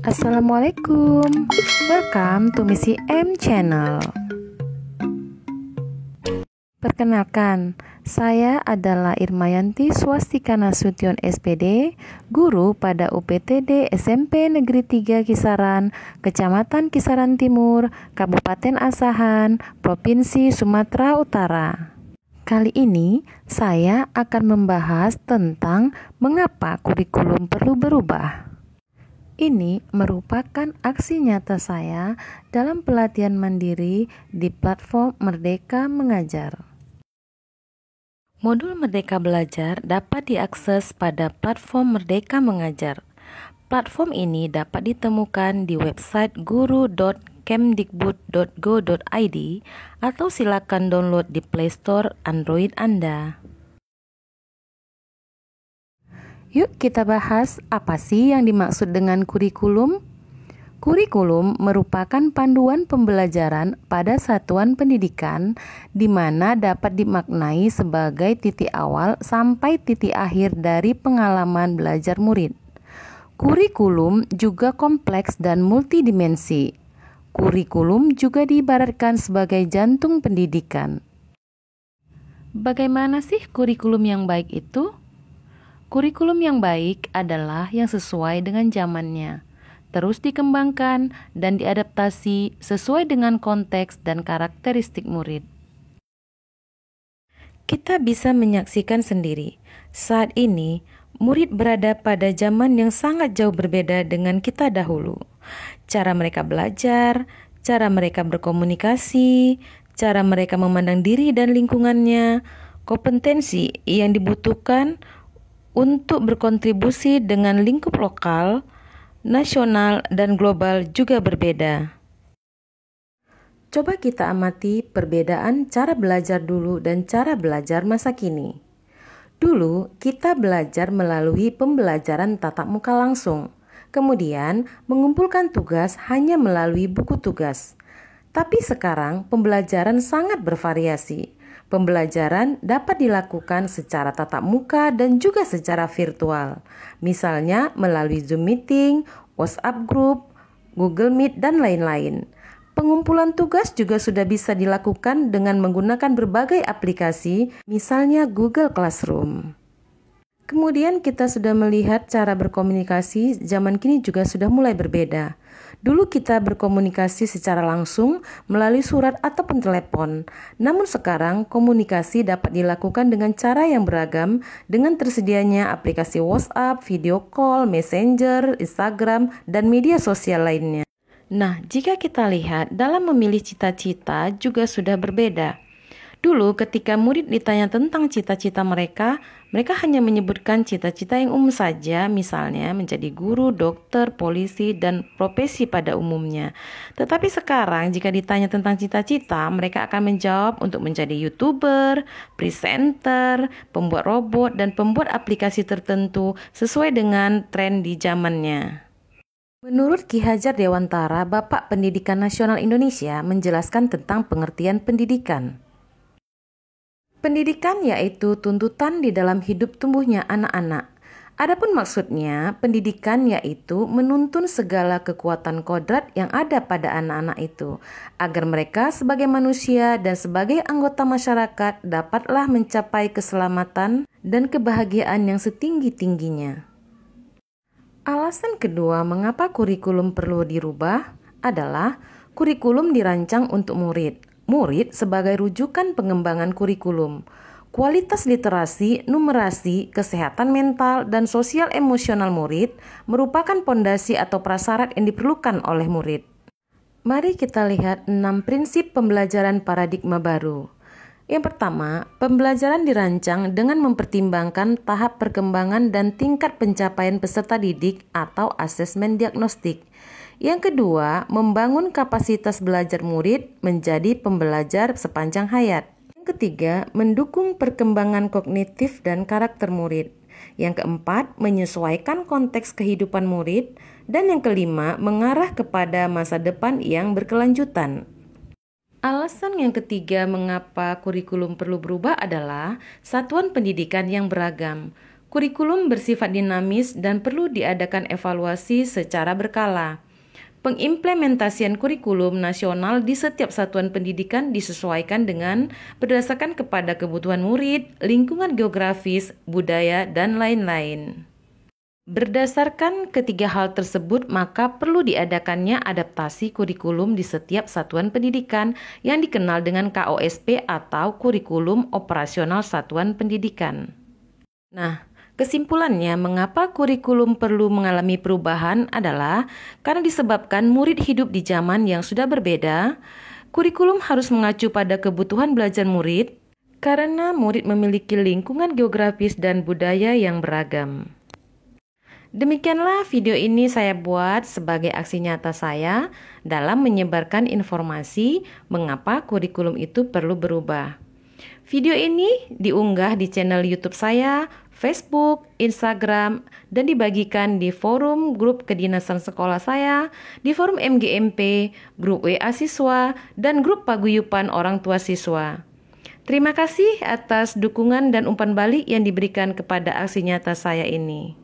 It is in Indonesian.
Assalamualaikum, welcome to Misi M Channel. Perkenalkan, saya adalah Irmayanti Swastika Nasution SPD, guru pada UPTD SMP Negeri 3 Kisaran, Kecamatan Kisaran Timur, Kabupaten Asahan, Provinsi Sumatera Utara. Kali ini saya akan membahas tentang mengapa kurikulum perlu berubah. Ini merupakan aksi nyata saya dalam pelatihan mandiri di platform Merdeka Mengajar. Modul Merdeka Belajar dapat diakses pada platform Merdeka Mengajar. Platform ini dapat ditemukan di website guru.kemdikbud.go.id atau silakan download di Play Store Android Anda. Yuk kita bahas apa sih yang dimaksud dengan kurikulum? Kurikulum merupakan panduan pembelajaran pada satuan pendidikan di mana dapat dimaknai sebagai titik awal sampai titik akhir dari pengalaman belajar murid. Kurikulum juga kompleks dan multidimensi. Kurikulum juga diibaratkan sebagai jantung pendidikan. Bagaimana sih kurikulum yang baik itu? Kurikulum yang baik adalah yang sesuai dengan zamannya, terus dikembangkan dan diadaptasi sesuai dengan konteks dan karakteristik murid. Kita bisa menyaksikan sendiri, saat ini murid berada pada zaman yang sangat jauh berbeda dengan kita dahulu. Cara mereka belajar, cara mereka berkomunikasi, cara mereka memandang diri dan lingkungannya, kompetensi yang dibutuhkan untuk berkontribusi dengan lingkup lokal, nasional, dan global juga berbeda. Coba kita amati perbedaan cara belajar dulu dan cara belajar masa kini. Dulu, kita belajar melalui pembelajaran tatap muka langsung, kemudian mengumpulkan tugas hanya melalui buku tugas. Tapi sekarang, pembelajaran sangat bervariasi. Pembelajaran dapat dilakukan secara tatap muka dan juga secara virtual, misalnya melalui Zoom Meeting, WhatsApp Group, Google Meet, dan lain-lain. Pengumpulan tugas juga sudah bisa dilakukan dengan menggunakan berbagai aplikasi, misalnya Google Classroom. Kemudian kita sudah melihat cara berkomunikasi zaman kini juga sudah mulai berbeda. Dulu kita berkomunikasi secara langsung melalui surat ataupun telepon. Namun sekarang komunikasi dapat dilakukan dengan cara yang beragam dengan tersedianya aplikasi WhatsApp, video call, Messenger, Instagram, dan media sosial lainnya. Nah, jika kita lihat dalam memilih cita-cita juga sudah berbeda. Dulu ketika murid ditanya tentang cita-cita mereka hanya menyebutkan cita-cita yang umum saja, misalnya menjadi guru, dokter, polisi, dan profesi pada umumnya. Tetapi sekarang jika ditanya tentang cita-cita, mereka akan menjawab untuk menjadi YouTuber, presenter, pembuat robot, dan pembuat aplikasi tertentu sesuai dengan tren di zamannya. Menurut Ki Hajar Dewantara, Bapak Pendidikan Nasional Indonesia menjelaskan tentang pengertian pendidikan. Pendidikan yaitu tuntutan di dalam hidup tumbuhnya anak-anak. Adapun maksudnya, pendidikan yaitu menuntun segala kekuatan kodrat yang ada pada anak-anak itu, agar mereka sebagai manusia dan sebagai anggota masyarakat dapatlah mencapai keselamatan dan kebahagiaan yang setinggi-tingginya. Alasan kedua mengapa kurikulum perlu dirubah adalah kurikulum dirancang untuk murid. Murid sebagai rujukan pengembangan kurikulum. Kualitas literasi, numerasi, kesehatan mental, dan sosial emosional murid merupakan pondasi atau prasyarat yang diperlukan oleh murid. Mari kita lihat 6 prinsip pembelajaran paradigma baru. Yang pertama, pembelajaran dirancang dengan mempertimbangkan tahap perkembangan dan tingkat pencapaian peserta didik atau asesmen diagnostik. Yang kedua, membangun kapasitas belajar murid menjadi pembelajar sepanjang hayat. Yang ketiga, mendukung perkembangan kognitif dan karakter murid. Yang keempat, menyesuaikan konteks kehidupan murid. Dan yang kelima, mengarah kepada masa depan yang berkelanjutan. Alasan yang ketiga mengapa kurikulum perlu berubah adalah satuan pendidikan yang beragam. Kurikulum bersifat dinamis dan perlu diadakan evaluasi secara berkala. Pengimplementasian kurikulum nasional di setiap satuan pendidikan disesuaikan dengan berdasarkan kepada kebutuhan murid, lingkungan geografis, budaya, dan lain-lain. Berdasarkan ketiga hal tersebut, maka perlu diadakannya adaptasi kurikulum di setiap satuan pendidikan yang dikenal dengan KOSP atau Kurikulum Operasional Satuan Pendidikan. Nah, kesimpulannya, mengapa kurikulum perlu mengalami perubahan adalah karena disebabkan murid hidup di zaman yang sudah berbeda. Kurikulum harus mengacu pada kebutuhan belajar murid karena murid memiliki lingkungan geografis dan budaya yang beragam. Demikianlah video ini saya buat sebagai aksi nyata saya dalam menyebarkan informasi mengapa kurikulum itu perlu berubah. Video ini diunggah di channel YouTube saya, Facebook, Instagram, dan dibagikan di forum grup kedinasan sekolah saya, di forum MGMP, grup WA siswa, dan grup paguyuban orang tua siswa. Terima kasih atas dukungan dan umpan balik yang diberikan kepada aksi nyata saya ini.